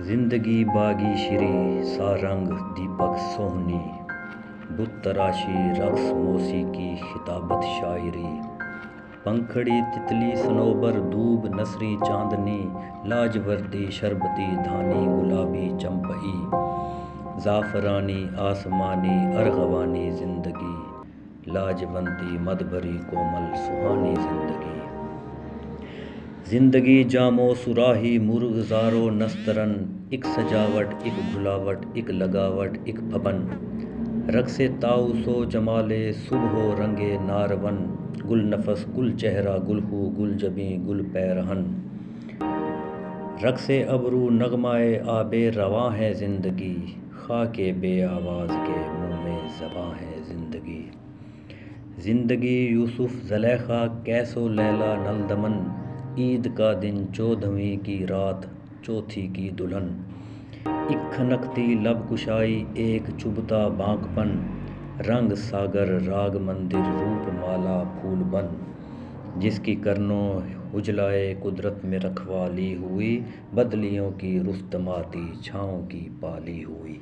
زندگی باغی شری سا رنگ دیپک سوہنی، بت تراشی رقص موسیقی خطابت شاعری، پنکھڑی تتلی صنوبر دھوب نسری چاندنی، لاجوردی شربتی دھانی گلابی چمپئی، زعفرانی آسمانی ارغوانی زندگی، لاجونتی مدبری کومل سہانی زندگی۔ زندگی جام و صراحی مرغزار و نسترن، اک سجاوٹ اک گھلاوٹ اک لگاوٹ اک پھپن، رقص طاؤس و جمال صبح و رنگ نارون، گل نفس گل چہرہ گل خو گل جبیں گل پیرہن، رقص ابرو نغمہ آب رواں ہے زندگی، خاک بے آواز کے منہ میں زباں ہے زندگی۔ زندگی یوسف زلیخا قیس و لیلی نل دمن، عید کا دن چودھویں کی رات چوتھی کی دلہن، اک کھنکتی لب کشائی ایک چبھتا بانک پن، رنگ ساگر راگ مندر روپ مالا پھول بن، جس کی کرنوں اجلائے قدرت میں رکھوالی ہوئی، بدلیوں کی رستماتی چھاؤں کی پالی ہوئی۔